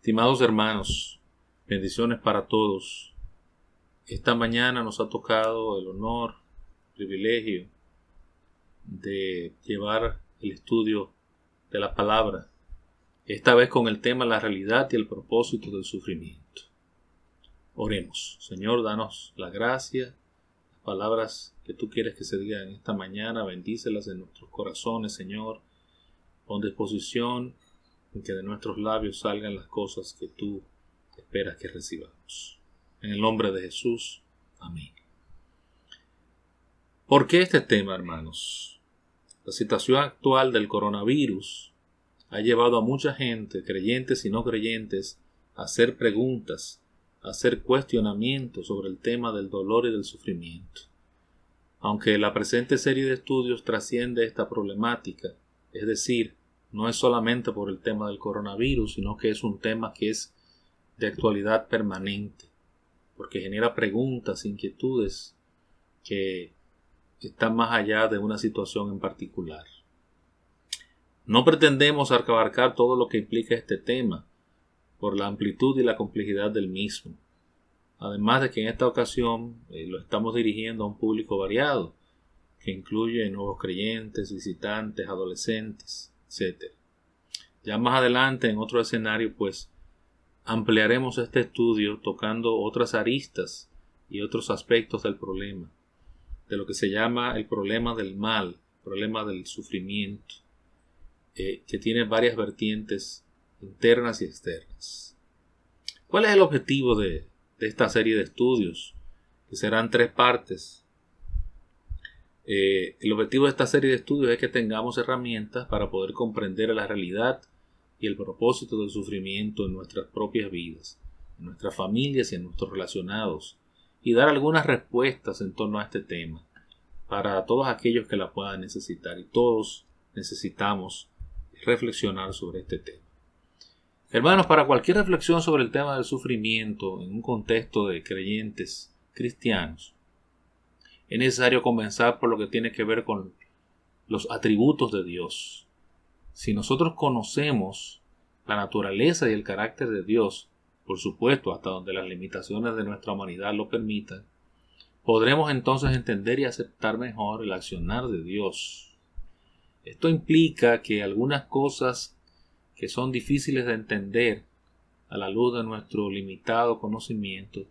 Estimados hermanos, bendiciones para todos. Esta mañana nos ha tocado el honor, el privilegio de llevar el estudio de la palabra, esta vez con el tema la realidad y el propósito del sufrimiento. Oremos. Señor, danos la gracia, las palabras que tú quieres que se digan esta mañana, bendícelas en nuestros corazones, Señor. Pon disposición en que de nuestros labios salgan las cosas que tú esperas que recibamos. En el nombre de Jesús. Amén. ¿Por qué este tema, hermanos? La situación actual del coronavirus ha llevado a mucha gente, creyentes y no creyentes, a hacer preguntas, a hacer cuestionamientos sobre el tema del dolor y del sufrimiento. Aunque la presente serie de estudios trasciende esta problemática, es decir, no es solamente por el tema del coronavirus, sino que es un tema que es de actualidad permanente, porque genera preguntas, inquietudes que están más allá de una situación en particular. No pretendemos abarcar todo lo que implica este tema, por la amplitud y la complejidad del mismo. Además de que en esta ocasión lo estamos dirigiendo a un público variado, que incluye nuevos creyentes, visitantes, adolescentes, etc. Ya más adelante, en otro escenario, pues, ampliaremos este estudio tocando otras aristas y otros aspectos del problema, de lo que se llama el problema del mal, el problema del sufrimiento, que tiene varias vertientes internas y externas. ¿Cuál es el objetivo de esta serie de estudios? Que serán 3 partes. El objetivo de esta serie de estudios es que tengamos herramientas para poder comprender la realidad y el propósito del sufrimiento en nuestras propias vidas, en nuestras familias y en nuestros relacionados, y dar algunas respuestas en torno a este tema para todos aquellos que la puedan necesitar, y todos necesitamos reflexionar sobre este tema. Hermanos, para cualquier reflexión sobre el tema del sufrimiento en un contexto de creyentes cristianos, es necesario comenzar por lo que tiene que ver con los atributos de Dios. Si nosotros conocemos la naturaleza y el carácter de Dios, por supuesto, hasta donde las limitaciones de nuestra humanidad lo permitan, podremos entonces entender y aceptar mejor el accionar de Dios. Esto implica que algunas cosas que son difíciles de entender a la luz de nuestro limitado conocimiento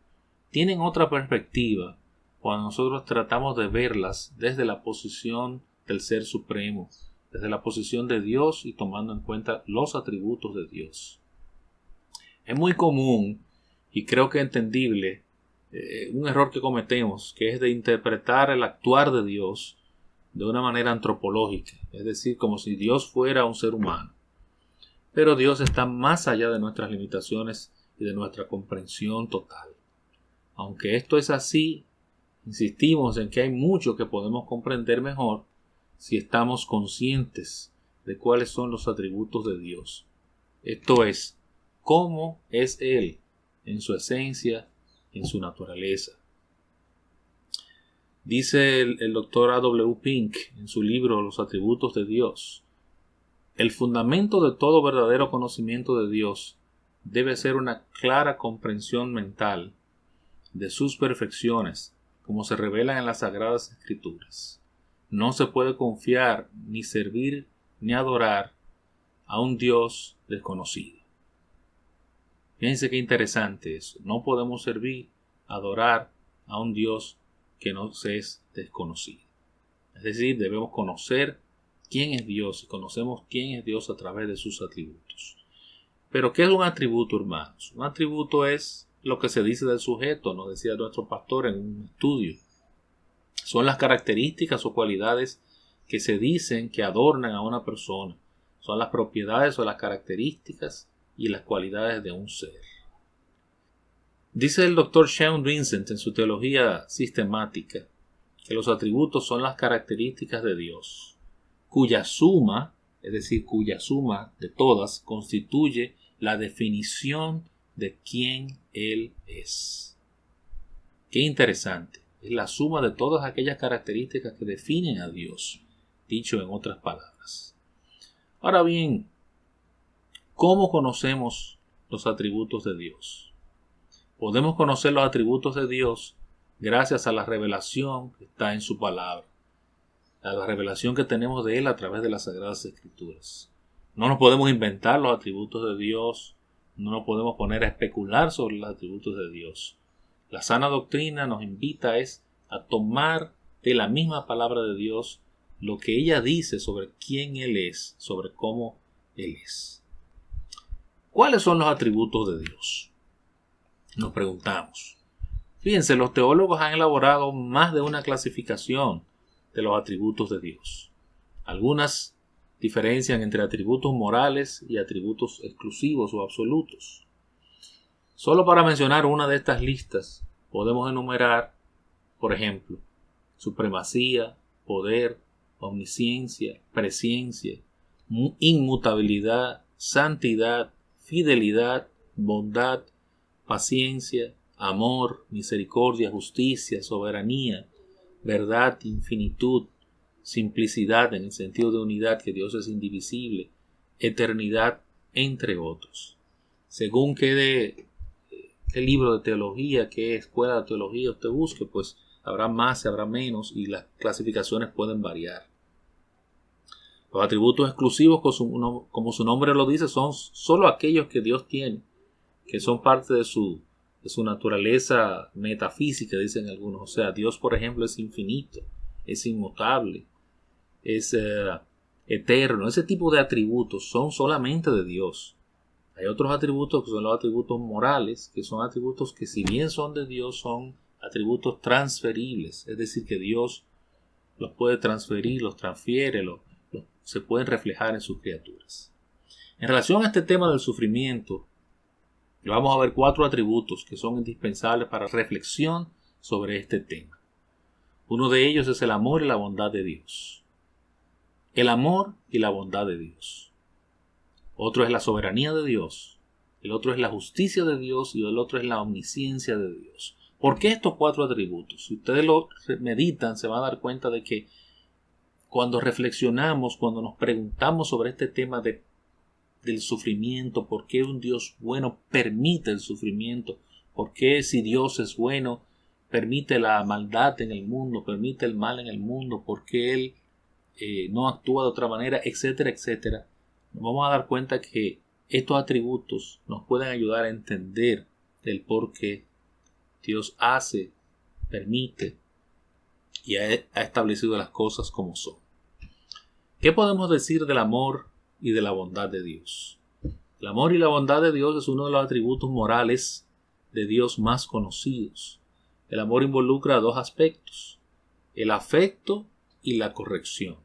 tienen otra perspectiva cuando nosotros tratamos de verlas desde la posición del Ser Supremo, desde la posición de Dios y tomando en cuenta los atributos de Dios. Es muy común y creo que entendible un error que cometemos, que es de interpretar el actuar de Dios de una manera antropológica, es decir, como si Dios fuera un ser humano. Pero Dios está más allá de nuestras limitaciones y de nuestra comprensión total. Aunque esto es así, insistimos en que hay mucho que podemos comprender mejor si estamos conscientes de cuáles son los atributos de Dios. Esto es, cómo es Él en su esencia, en su naturaleza. Dice el Dr. A.W. Pink en su libro Los atributos de Dios: el fundamento de todo verdadero conocimiento de Dios debe ser una clara comprensión mental de sus perfecciones, como se revelan en las Sagradas Escrituras. No se puede confiar, ni servir, ni adorar a un Dios desconocido. Fíjense qué interesante eso. No podemos servir, adorar a un Dios que nos es desconocido. Es decir, debemos conocer quién es Dios, y conocemos quién es Dios a través de sus atributos. Pero ¿qué es un atributo, hermanos? Un atributo es lo que se dice del sujeto, nos decía nuestro pastor en un estudio. Son las características o cualidades que se dicen que adornan a una persona. Son las propiedades o las características y las cualidades de un ser. Dice el Dr. Sean Vincent en su teología sistemática que los atributos son las características de Dios, cuya suma, es decir, cuya suma de todas, constituye la definición de quién Él es. Qué interesante. Es la suma de todas aquellas características que definen a Dios, dicho en otras palabras. Ahora bien, ¿cómo conocemos los atributos de Dios? Podemos conocer los atributos de Dios gracias a la revelación que está en su palabra, a la revelación que tenemos de Él a través de las Sagradas Escrituras. No nos podemos inventar los atributos de Dios, no nos podemos poner a especular sobre los atributos de Dios. La sana doctrina nos invita a tomar de la misma palabra de Dios lo que ella dice sobre quién Él es, sobre cómo Él es. ¿Cuáles son los atributos de Dios? Nos preguntamos. Fíjense, los teólogos han elaborado más de una clasificación de los atributos de Dios. Algunas diferencian entre atributos morales y atributos exclusivos o absolutos. Solo para mencionar una de estas listas, podemos enumerar, por ejemplo, supremacía, poder, omnisciencia, presciencia, inmutabilidad, santidad, fidelidad, bondad, paciencia, amor, misericordia, justicia, soberanía, verdad, infinitud, simplicidad en el sentido de unidad, que Dios es indivisible, eternidad, entre otros. Según qué libro de teología, qué escuela de teología usted busque, pues habrá más y habrá menos, y las clasificaciones pueden variar. Los atributos exclusivos, como su nombre lo dice, son solo aquellos que Dios tiene, que son parte de su naturaleza metafísica, dicen algunos. O sea, Dios, por ejemplo, es infinito, es inmutable, es eterno. Ese tipo de atributos son solamente de Dios. Hay otros atributos que son los atributos morales, que son atributos que, si bien son de Dios, son atributos transferibles. Es decir, que Dios los puede transferir, los transfiere, se pueden reflejar en sus criaturas. En relación a este tema del sufrimiento, vamos a ver 4 atributos que son indispensables para reflexión sobre este tema. Uno de ellos es el amor y la bondad de Dios. El amor y la bondad de Dios. Otro es la soberanía de Dios. El otro es la justicia de Dios y el otro es la omnisciencia de Dios. ¿Por qué estos 4 atributos? Si ustedes lo meditan, se van a dar cuenta de que cuando reflexionamos, cuando nos preguntamos sobre este tema del sufrimiento, por qué un Dios bueno permite el sufrimiento, por qué, si Dios es bueno, permite la maldad en el mundo, permite el mal en el mundo, por qué Él no actúa de otra manera, etcétera, etcétera, nos vamos a dar cuenta que estos atributos nos pueden ayudar a entender el por qué Dios hace, permite y ha establecido las cosas como son. ¿Qué podemos decir del amor y de la bondad de Dios? El amor y la bondad de Dios es uno de los atributos morales de Dios más conocidos. El amor involucra 2 aspectos: el afecto y la corrección.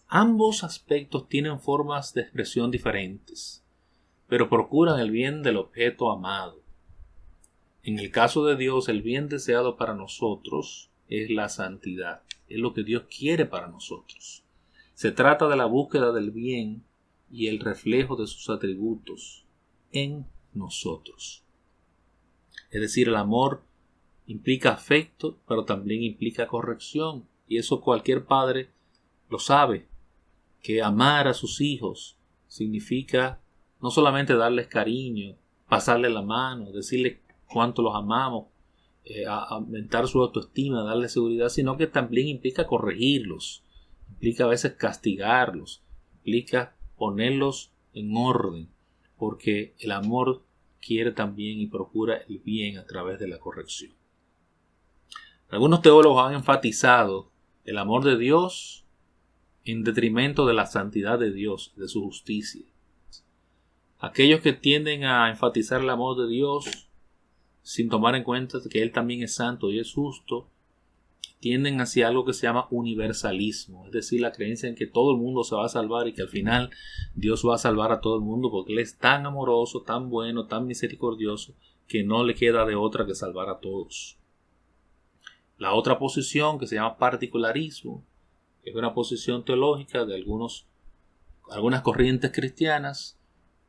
Ambos aspectos tienen formas de expresión diferentes, pero procuran el bien del objeto amado. En el caso de Dios, el bien deseado para nosotros es la santidad, es lo que Dios quiere para nosotros. Se trata de la búsqueda del bien y el reflejo de sus atributos en nosotros. Es decir, el amor implica afecto, pero también implica corrección. Y eso cualquier padre lo sabe, que amar a sus hijos significa no solamente darles cariño, pasarle la mano, decirles cuánto los amamos, aumentar su autoestima, darles seguridad, sino que también implica corregirlos. Implica a veces castigarlos, implica ponerlos en orden, porque el amor quiere también y procura el bien a través de la corrección. Algunos teólogos han enfatizado el amor de Dios en detrimento de la santidad de Dios, de su justicia. Aquellos que tienden a enfatizar el amor de Dios sin tomar en cuenta que Él también es santo y es justo, tienden hacia algo que se llama universalismo, es decir, la creencia en que todo el mundo se va a salvar y que al final Dios va a salvar a todo el mundo porque Él es tan amoroso, tan bueno, tan misericordioso, que no le queda de otra que salvar a todos. La otra posición, que se llama particularismo, es una posición teológica de algunas corrientes cristianas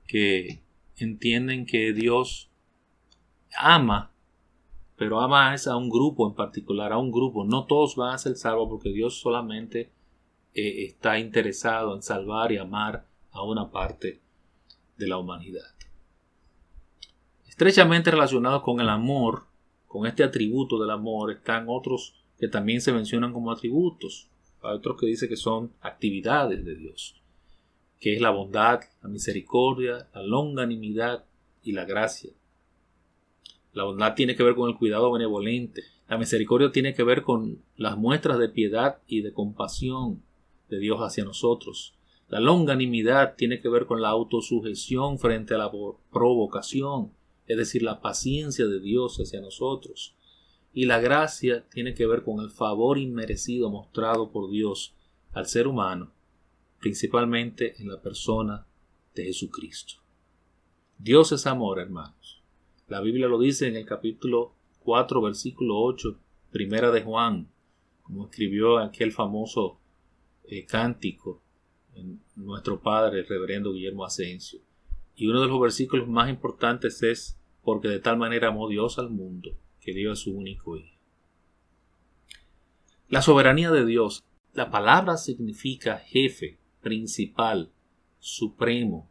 que entienden que Dios ama, pero ama a un grupo en particular, a un grupo. No todos van a ser salvos porque Dios solamente está interesado en salvar y amar a una parte de la humanidad. Estrechamente relacionados con el amor, con este atributo del amor, están otros que también se mencionan como atributos. Hay otros que dicen que son actividades de Dios, que es la bondad, la misericordia, la longanimidad y la gracia. La bondad tiene que ver con el cuidado benevolente. La misericordia tiene que ver con las muestras de piedad y de compasión de Dios hacia nosotros. La longanimidad tiene que ver con la autosujeción frente a la provocación, es decir, la paciencia de Dios hacia nosotros. Y la gracia tiene que ver con el favor inmerecido mostrado por Dios al ser humano, principalmente en la persona de Jesucristo. Dios es amor, hermanos. La Biblia lo dice en el capítulo 4, versículo 8, primera de Juan, como escribió aquel famoso cántico en nuestro padre, el reverendo Guillermo Asensio. Y uno de los versículos más importantes es: porque de tal manera amó Dios al mundo, que dio a su único Hijo. La soberanía de Dios. La palabra significa jefe, principal, supremo.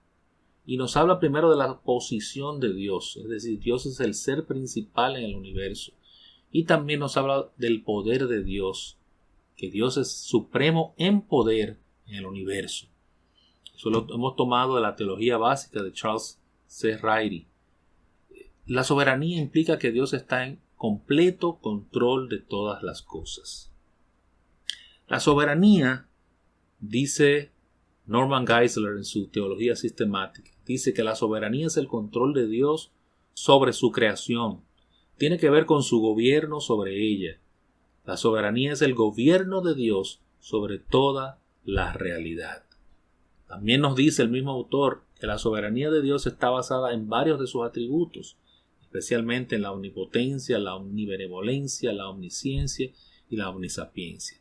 Y nos habla primero de la posición de Dios, es decir, Dios es el ser principal en el universo. Y también nos habla del poder de Dios, que Dios es supremo en poder en el universo. Eso lo hemos tomado de la teología básica de Charles C. Riley. La soberanía implica que Dios está en completo control de todas las cosas. La soberanía, dice Norman Geisler en su teología sistemática, dice que la soberanía es el control de Dios sobre su creación. Tiene que ver con su gobierno sobre ella. La soberanía es el gobierno de Dios sobre toda la realidad. También nos dice el mismo autor que la soberanía de Dios está basada en varios de sus atributos, especialmente en la omnipotencia, la omnibenevolencia, la omnisciencia y la omnisapiencia.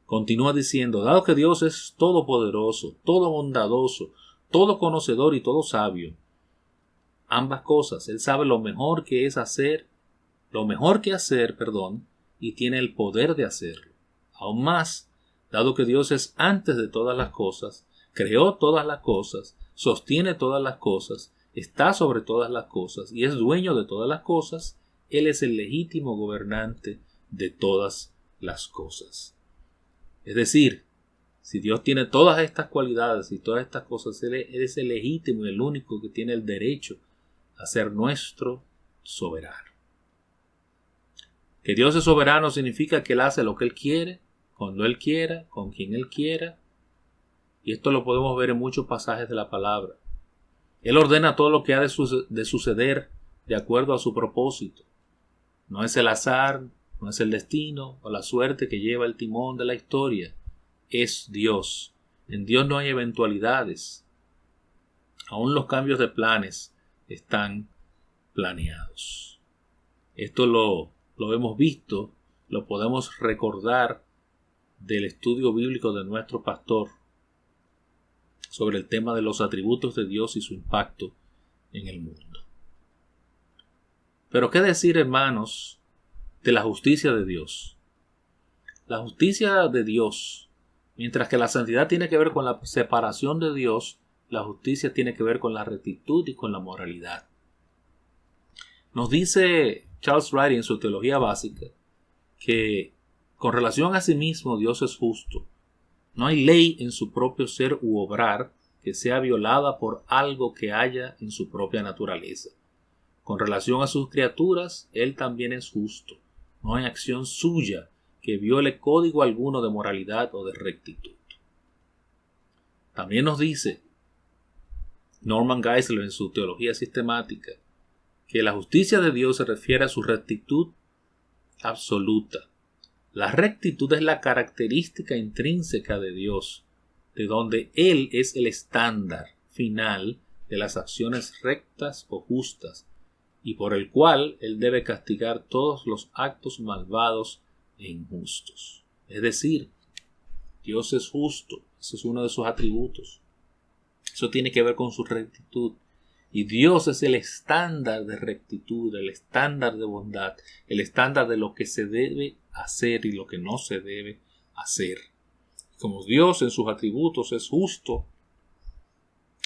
Continúa diciendo: dado que Dios es todopoderoso, todo bondadoso, todo conocedor y todo sabio, ambas cosas, Él sabe lo mejor que hacer, y tiene el poder de hacerlo. Aún más, dado que Dios es antes de todas las cosas, creó todas las cosas, sostiene todas las cosas, está sobre todas las cosas y es dueño de todas las cosas, Él es el legítimo gobernante de todas las cosas. Es decir, si Dios tiene todas estas cualidades y todas estas cosas, Él es el legítimo y el único que tiene el derecho a ser nuestro soberano. Que Dios es soberano significa que Él hace lo que Él quiere, cuando Él quiera, con quien Él quiera. Y esto lo podemos ver en muchos pasajes de la palabra. Él ordena todo lo que ha de suceder de acuerdo a su propósito. No es el azar, no es el destino o la suerte que lleva el timón de la historia. Es Dios. En Dios no hay eventualidades. Aún los cambios de planes están planeados. Esto lo hemos visto, lo podemos recordar del estudio bíblico de nuestro pastor sobre el tema de los atributos de Dios y su impacto en el mundo. Pero ¿qué decir, hermanos, de la justicia de Dios? La justicia de Dios, mientras que la santidad tiene que ver con la separación de Dios, la justicia tiene que ver con la rectitud y con la moralidad. Nos dice Charles Riley en su teología básica que con relación a sí mismo Dios es justo. No hay ley en su propio ser u obrar que sea violada por algo que haya en su propia naturaleza. Con relación a sus criaturas, Él también es justo. No hay acción suya que viole código alguno de moralidad o de rectitud. También nos dice Norman Geisler en su teología sistemática que la justicia de Dios se refiere a su rectitud absoluta. La rectitud es la característica intrínseca de Dios, de donde Él es el estándar final de las acciones rectas o justas, y por el cual Él debe castigar todos los actos malvados e injustos. Es decir, Dios es justo, ese es uno de sus atributos. Eso tiene que ver con su rectitud. Y Dios es el estándar de rectitud, el estándar de bondad, el estándar de lo que se debe hacer y lo que no se debe hacer. Como Dios en sus atributos es justo,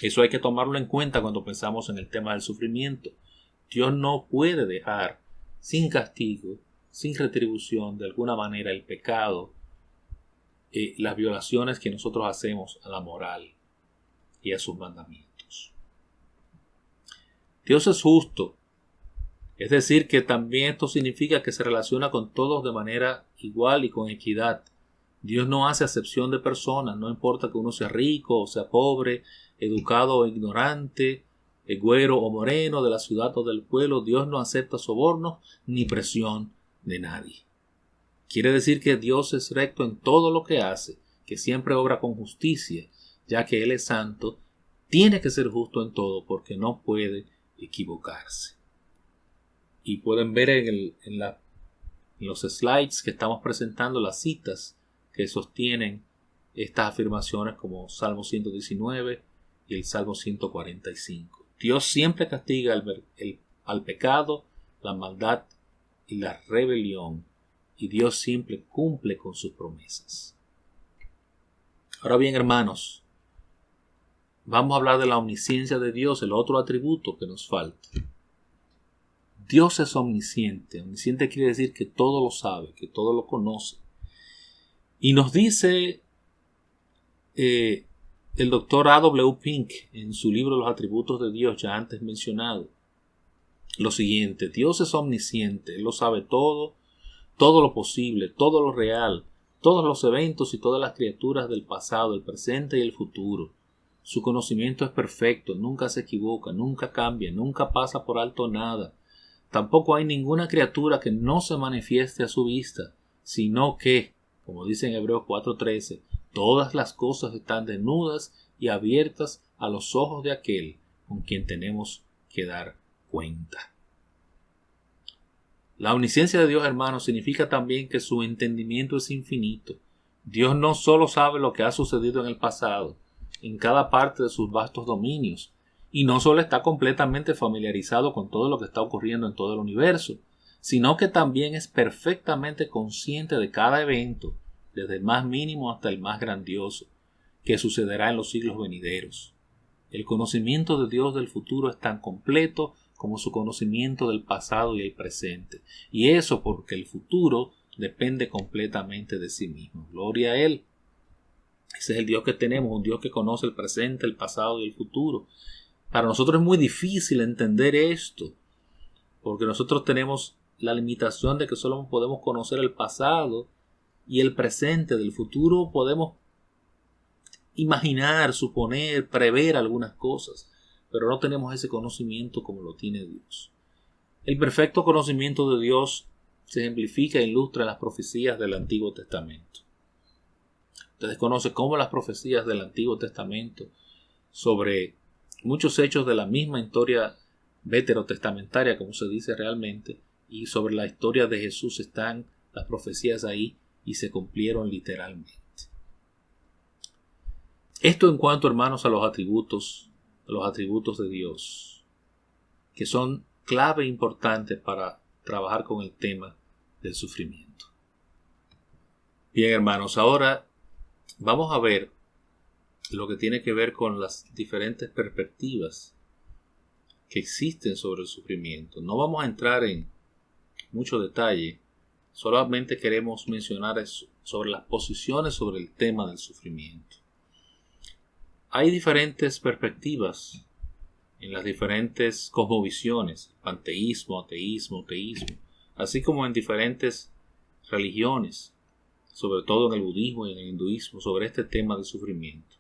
eso hay que tomarlo en cuenta cuando pensamos en el tema del sufrimiento. Dios no puede dejar sin castigo, sin retribución, de alguna manera el pecado, las violaciones que nosotros hacemos a la moral y a sus mandamientos. Dios es justo, es decir, que también esto significa que se relaciona con todos de manera igual y con equidad. Dios no hace acepción de personas, no importa que uno sea rico o sea pobre, educado o ignorante, güero o moreno, de la ciudad o del pueblo. Dios no acepta sobornos ni presión de nadie. Quiere decir que Dios es recto en todo lo que hace, que siempre obra con justicia, ya que Él es santo, tiene que ser justo en todo porque no puede equivocarse. Y pueden ver en los slides que estamos presentando las citas que sostienen estas afirmaciones, como Salmo 119 y el Salmo 145. Dios siempre castiga al pecado, la maldad y la rebelión, y Dios siempre cumple con sus promesas. Ahora bien, hermanos, vamos a hablar de la omnisciencia de Dios, el otro atributo que nos falta. Dios es omnisciente. Omnisciente quiere decir que todo lo sabe, que todo lo conoce. Y nos dice el doctor A.W. Pink en su libro Los atributos de Dios, ya antes mencionado, lo siguiente: Dios es omnisciente, Él lo sabe todo, todo lo posible, todo lo real, todos los eventos y todas las criaturas del pasado, el presente y el futuro. Su conocimiento es perfecto, nunca se equivoca, nunca cambia, nunca pasa por alto nada. Tampoco hay ninguna criatura que no se manifieste a su vista, sino que, como dice en Hebreos 4:13, todas las cosas están desnudas y abiertas a los ojos de aquel con quien tenemos que dar cuenta. La omnisciencia de Dios, hermanos, significa también que su entendimiento es infinito. Dios no solo sabe lo que ha sucedido en el pasado, en cada parte de sus vastos dominios, y no solo está completamente familiarizado con todo lo que está ocurriendo en todo el universo, sino que también es perfectamente consciente de cada evento, desde el más mínimo hasta el más grandioso, que sucederá en los siglos venideros. El conocimiento de Dios del futuro es tan completo como su conocimiento del pasado y el presente, y eso porque el futuro depende completamente de sí mismo. Gloria a Él. Ese es el Dios que tenemos, un Dios que conoce el presente, el pasado y el futuro. Para nosotros es muy difícil entender esto, porque nosotros tenemos la limitación de que solo podemos conocer el pasado y el presente. Del futuro podemos imaginar, suponer, prever algunas cosas, pero no tenemos ese conocimiento como lo tiene Dios. El perfecto conocimiento de Dios se ejemplifica e ilustra en las profecías del Antiguo Testamento. Ustedes conocen cómo las profecías del Antiguo Testamento sobre muchos hechos de la misma historia veterotestamentaria, como se dice realmente, y sobre la historia de Jesús están las profecías ahí y se cumplieron literalmente. Esto en cuanto, hermanos, a los atributos de Dios, que son clave importante para trabajar con el tema del sufrimiento. Bien, hermanos, ahora vamos a ver lo que tiene que ver con las diferentes perspectivas que existen sobre el sufrimiento. No vamos a entrar en mucho detalle, solamente queremos mencionar sobre las posiciones sobre el tema del sufrimiento. Hay diferentes perspectivas en las diferentes cosmovisiones, panteísmo, ateísmo, teísmo, así como en diferentes religiones, sobre todo en el budismo y en el hinduismo, sobre este tema del sufrimiento.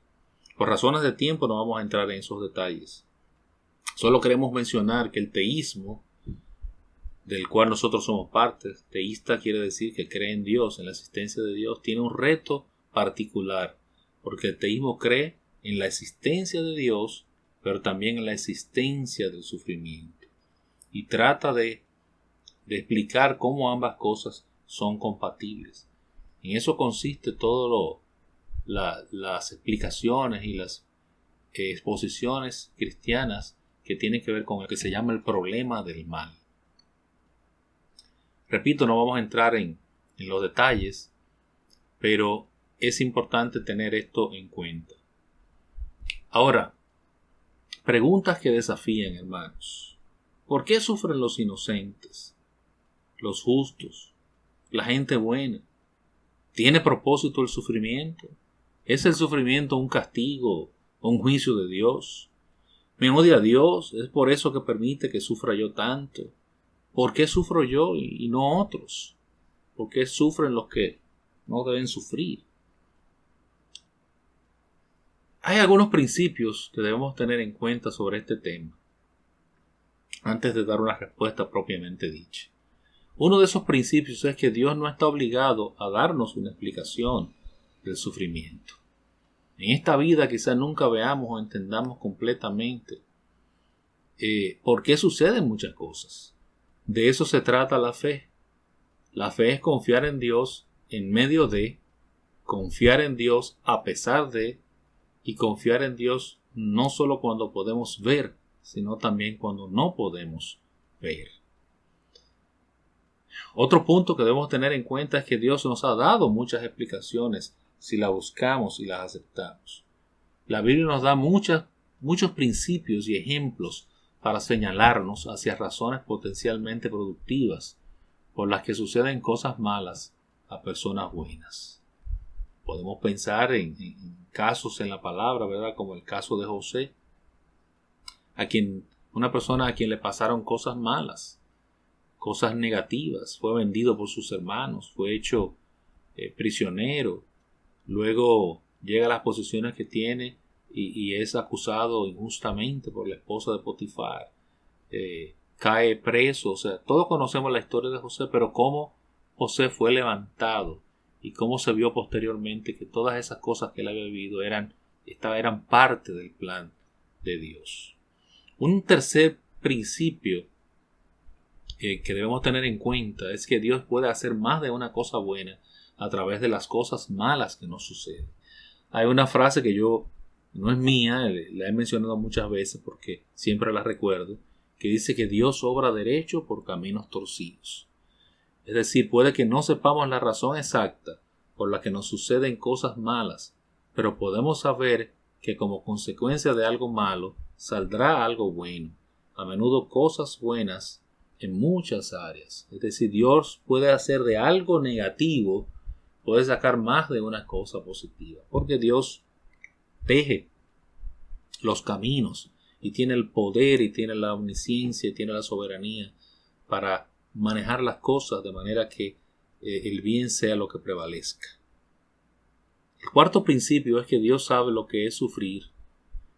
Por razones de tiempo no vamos a entrar en esos detalles. Solo queremos mencionar que el teísmo, del cual nosotros somos parte, teísta quiere decir que cree en Dios, en la existencia de Dios, tiene un reto particular, porque el teísmo cree en la existencia de Dios, pero también en la existencia del sufrimiento, y trata de explicar cómo ambas cosas son compatibles. En eso consiste todo las explicaciones y las exposiciones cristianas que tienen que ver con el que se llama el problema del mal. Repito, no vamos a entrar en los detalles, pero es importante tener esto en cuenta. Ahora, preguntas que desafían, hermanos. ¿Por qué sufren los inocentes, los justos, la gente buena? ¿Tiene propósito el sufrimiento? ¿Es el sufrimiento un castigo o un juicio de Dios? ¿Me odia Dios? ¿Es por eso que permite que sufra yo tanto? ¿Por qué sufro yo y no otros? ¿Por qué sufren los que no deben sufrir? Hay algunos principios que debemos tener en cuenta sobre este tema antes de dar una respuesta propiamente dicha. Uno de esos principios es que Dios no está obligado a darnos una explicación del sufrimiento. En esta vida quizás nunca veamos o entendamos completamente por qué suceden muchas cosas. De eso se trata la fe. La fe es confiar en Dios en medio de, confiar en Dios a pesar de, y confiar en Dios no solo cuando podemos ver, sino también cuando no podemos ver. Otro punto que debemos tener en cuenta es que Dios nos ha dado muchas explicaciones si las buscamos y las aceptamos. La Biblia nos da muchos principios y ejemplos para señalarnos hacia razones potencialmente productivas por las que suceden cosas malas a personas buenas. Podemos pensar en casos en la palabra, ¿verdad? Como el caso de José, una persona a quien le pasaron cosas malas, cosas negativas, fue vendido por sus hermanos, fue hecho prisionero, luego llega a las posiciones que tiene y es acusado injustamente por la esposa de Potifar, cae preso. O sea, todos conocemos la historia de José, pero cómo José fue levantado y cómo se vio posteriormente que todas esas cosas que él había vivido eran parte del plan de Dios. Un tercer principio que debemos tener en cuenta es que Dios puede hacer más de una cosa buena a través de las cosas malas que nos suceden. Hay una frase que no es mía, la he mencionado muchas veces porque siempre la recuerdo, que dice que Dios obra derecho por caminos torcidos. Es decir, puede que no sepamos la razón exacta por la que nos suceden cosas malas, pero podemos saber que como consecuencia de algo malo saldrá algo bueno, a menudo cosas buenas en muchas áreas. Es decir, Dios puede hacer de algo negativo, puede sacar más de una cosa positiva, porque Dios teje los caminos y tiene el poder y tiene la omnisciencia y tiene la soberanía para manejar las cosas de manera que el bien sea lo que prevalezca. El cuarto principio es que Dios sabe lo que es sufrir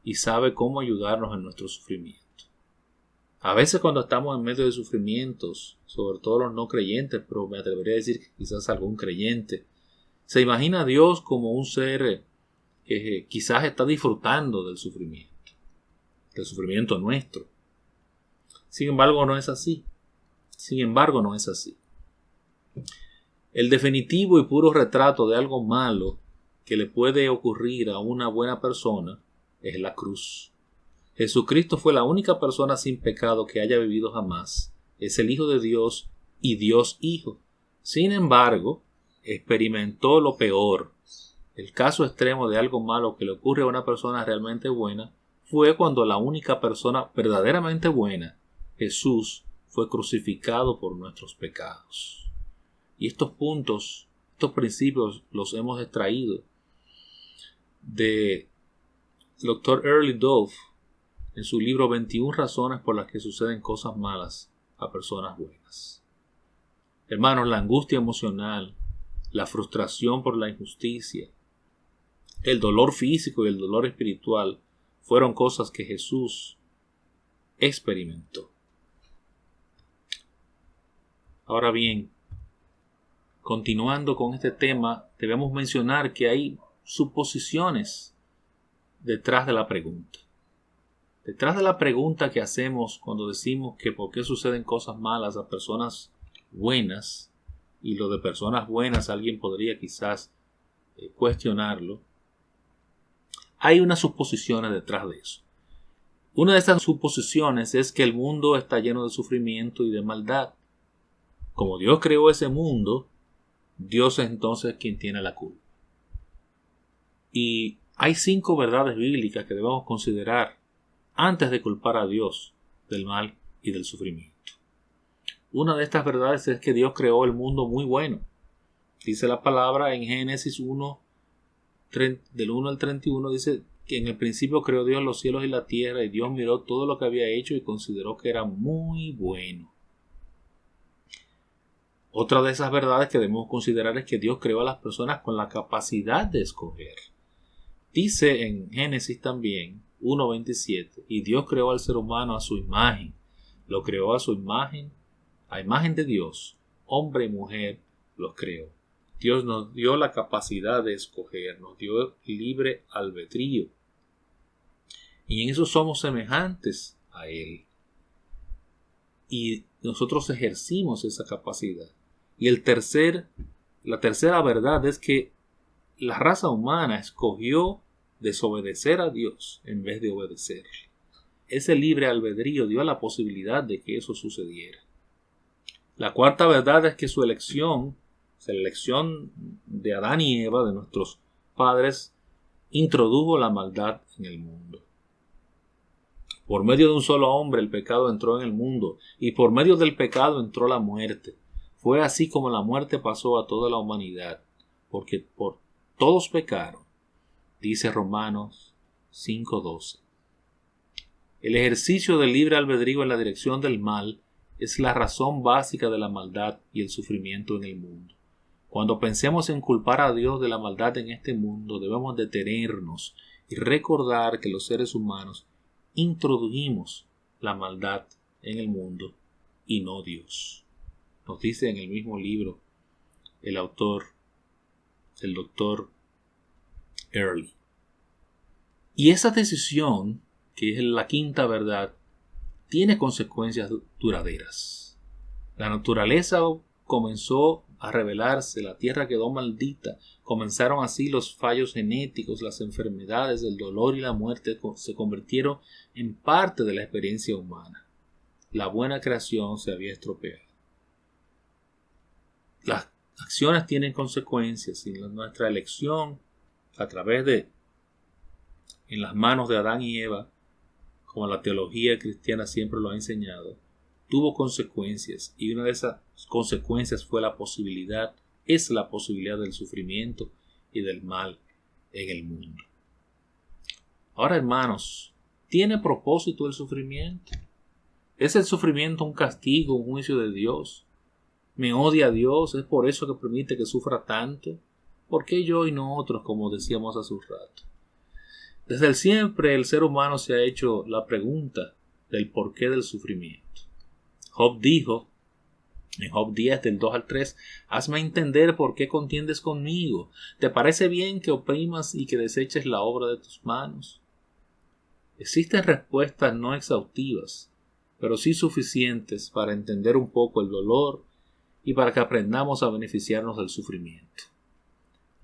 y sabe cómo ayudarnos en nuestro sufrimiento. A veces cuando estamos en medio de sufrimientos, sobre todo los no creyentes, pero me atrevería a decir que quizás algún creyente, se imagina a Dios como un ser que quizás está disfrutando del sufrimiento nuestro. Sin embargo, no es así. El definitivo y puro retrato de algo malo que le puede ocurrir a una buena persona es la cruz. Jesucristo fue la única persona sin pecado que haya vivido jamás. Es el Hijo de Dios y Dios Hijo. Sin embargo, experimentó lo peor. El caso extremo de algo malo que le ocurre a una persona realmente buena fue cuando la única persona verdaderamente buena, Jesús, fue crucificado por nuestros pecados. Y estos principios los hemos extraído de Dr. Early Dove en su libro 21 razones por las que suceden cosas malas a personas buenas. Hermanos, la angustia emocional, la frustración por la injusticia, el dolor físico y el dolor espiritual fueron cosas que Jesús experimentó. Ahora bien, continuando con este tema, debemos mencionar que hay suposiciones detrás de la pregunta. Detrás de la pregunta que hacemos cuando decimos que por qué suceden cosas malas a personas buenas, y lo de personas buenas alguien podría quizás cuestionarlo, hay unas suposiciones detrás de eso. Una de esas suposiciones es que el mundo está lleno de sufrimiento y de maldad. Como Dios creó ese mundo, Dios es entonces quien tiene la culpa. Y hay 5 verdades bíblicas que debemos considerar antes de culpar a Dios del mal y del sufrimiento. Una de estas verdades es que Dios creó el mundo muy bueno. Dice la palabra en Génesis 1, del 1 al 31, dice que en el principio creó Dios los cielos y la tierra, y Dios miró todo lo que había hecho y consideró que era muy bueno. Otra de esas verdades que debemos considerar es que Dios creó a las personas con la capacidad de escoger. Dice en Génesis también 1:27, y Dios creó al ser humano a su imagen. Lo creó a su imagen, a imagen de Dios, hombre y mujer los creó. Dios nos dio la capacidad de escoger, nos dio libre albedrío. Y en eso somos semejantes a Él. Y nosotros ejercimos esa capacidad. Y la tercera verdad es que la raza humana escogió desobedecer a Dios en vez de obedecerle. Ese libre albedrío dio la posibilidad de que eso sucediera. La cuarta verdad es que su elección de Adán y Eva, de nuestros padres, introdujo la maldad en el mundo. Por medio de un solo hombre el pecado entró en el mundo, y por medio del pecado entró la muerte. Fue así como la muerte pasó a toda la humanidad, porque por todos pecaron, dice Romanos 5:12. El ejercicio del libre albedrío en la dirección del mal es la razón básica de la maldad y el sufrimiento en el mundo. Cuando pensemos en culpar a Dios de la maldad en este mundo, debemos detenernos y recordar que los seres humanos introdujimos la maldad en el mundo y no Dios. Nos dice en el mismo libro el autor, el doctor Early. Y esa decisión, que es la quinta verdad, tiene consecuencias duraderas. La naturaleza comenzó a rebelarse, la tierra quedó maldita, comenzaron así los fallos genéticos, las enfermedades, el dolor y la muerte se convirtieron en parte de la experiencia humana. La buena creación se había estropeado. Las acciones tienen consecuencias y nuestra elección a través de en las manos de Adán y Eva, como la teología cristiana siempre lo ha enseñado, tuvo consecuencias, y una de esas consecuencias fue es la posibilidad del sufrimiento y del mal en el mundo. Ahora, hermanos, ¿tiene propósito el sufrimiento? ¿Es el sufrimiento un castigo, un juicio de Dios? ¿Me odia Dios? ¿Es por eso que permite que sufra tanto? ¿Por qué yo y no otros, como decíamos hace un rato? Desde el siempre el ser humano se ha hecho la pregunta del porqué del sufrimiento. Job dijo, en Job 10, del 2 al 3, hazme entender por qué contiendes conmigo. ¿Te parece bien que oprimas y que deseches la obra de tus manos? Existen respuestas no exhaustivas, pero sí suficientes para entender un poco el dolor y para que aprendamos a beneficiarnos del sufrimiento.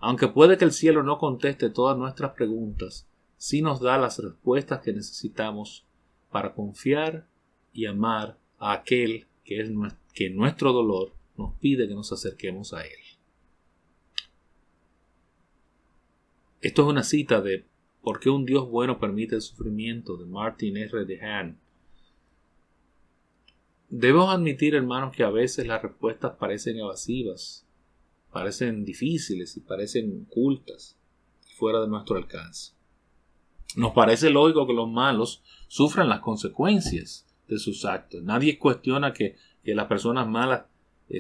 Aunque puede que el cielo no conteste todas nuestras preguntas, sí nos da las respuestas que necesitamos para confiar y amar a aquel que nuestro dolor nos pide que nos acerquemos a él. Esto es una cita de ¿Por qué un Dios bueno permite el sufrimiento? De Martin R. DeHaan. Debemos admitir, hermanos, que a veces las respuestas parecen evasivas, parecen difíciles y parecen ocultas, fuera de nuestro alcance. Nos parece lógico que los malos sufran las consecuencias de sus actos. Nadie cuestiona que las personas malas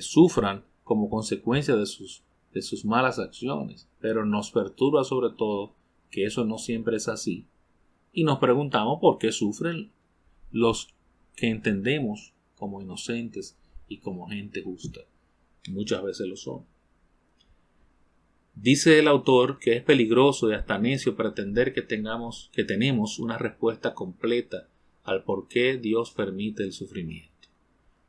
sufran como consecuencia de sus malas acciones, pero nos perturba sobre todo que eso no siempre es así, y nos preguntamos por qué sufren los que entendemos como inocentes y como gente justa. Muchas veces lo son. Dice el autor que es peligroso y hasta necio pretender que tenemos una respuesta completa al por qué Dios permite el sufrimiento.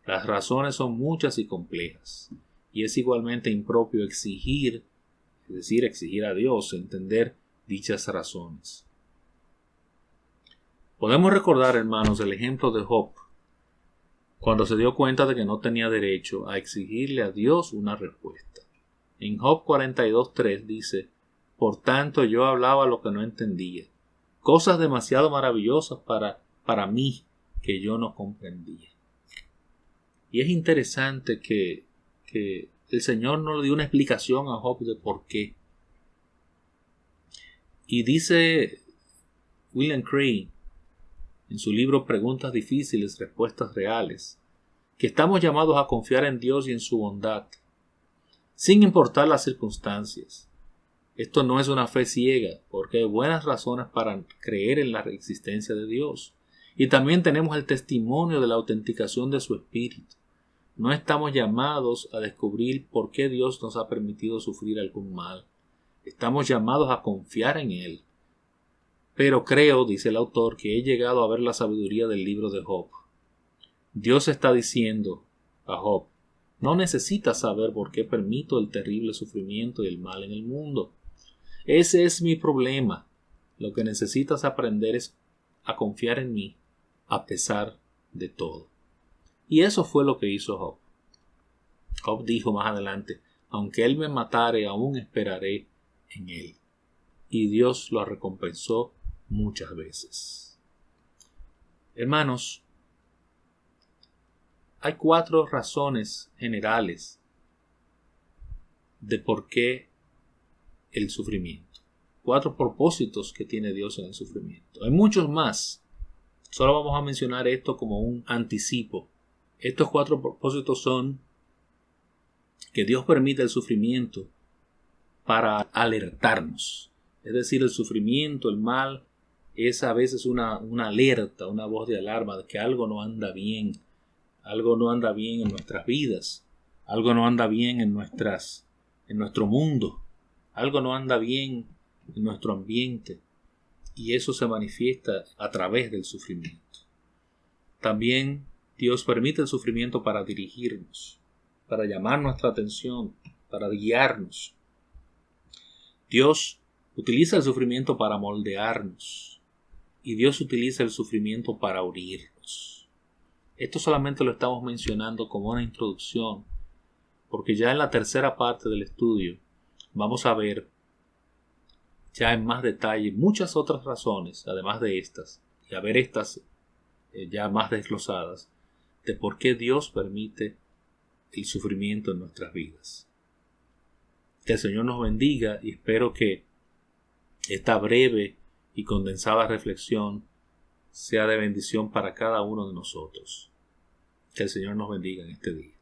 Las razones son muchas y complejas, y es igualmente impropio exigir a Dios entender dichas razones. Podemos recordar, hermanos, el ejemplo de Job, cuando se dio cuenta de que no tenía derecho a exigirle a Dios una respuesta. En Job 42:3 dice, por tanto yo hablaba lo que no entendía, cosas demasiado maravillosas para mí que yo no comprendía. Y es interesante que el Señor no le dio una explicación a Job de por qué. Y dice William Crane en su libro Preguntas difíciles, respuestas reales, que estamos llamados a confiar en Dios y en su bondad, sin importar las circunstancias. Esto no es una fe ciega, porque hay buenas razones para creer en la existencia de Dios. Y también tenemos el testimonio de la autenticación de su Espíritu. No estamos llamados a descubrir por qué Dios nos ha permitido sufrir algún mal. Estamos llamados a confiar en Él. Pero creo, dice el autor, que he llegado a ver la sabiduría del libro de Job. Dios está diciendo a Job, no necesitas saber por qué permito el terrible sufrimiento y el mal en el mundo. Ese es mi problema. Lo que necesitas aprender es a confiar en mí, a pesar de todo. Y eso fue lo que hizo Job. Job dijo más adelante, aunque él me matare, aún esperaré en él. Y Dios lo recompensó muchas veces. Hermanos, hay 4 razones generales de por qué el sufrimiento. 4 propósitos que tiene Dios en el sufrimiento. Hay muchos más. Solo vamos a mencionar esto como un anticipo. Estos 4 propósitos son que Dios permite el sufrimiento para alertarnos. Es decir, el sufrimiento, el mal, es a veces una alerta, una voz de alarma de que algo no anda bien. Algo no anda bien en nuestras vidas. Algo no anda bien en nuestro mundo. Algo no anda bien en nuestro ambiente. Y eso se manifiesta a través del sufrimiento. También Dios permite el sufrimiento para dirigirnos, para llamar nuestra atención, para guiarnos. Dios utiliza el sufrimiento para moldearnos y Dios utiliza el sufrimiento para abrirnos. Esto solamente lo estamos mencionando como una introducción, porque ya en la tercera parte del estudio vamos a ver ya en más detalle muchas otras razones, además de estas, y a ver estas ya más desglosadas, de por qué Dios permite el sufrimiento en nuestras vidas. Que el Señor nos bendiga y espero que esta breve y condensada reflexión sea de bendición para cada uno de nosotros. Que el Señor nos bendiga en este día.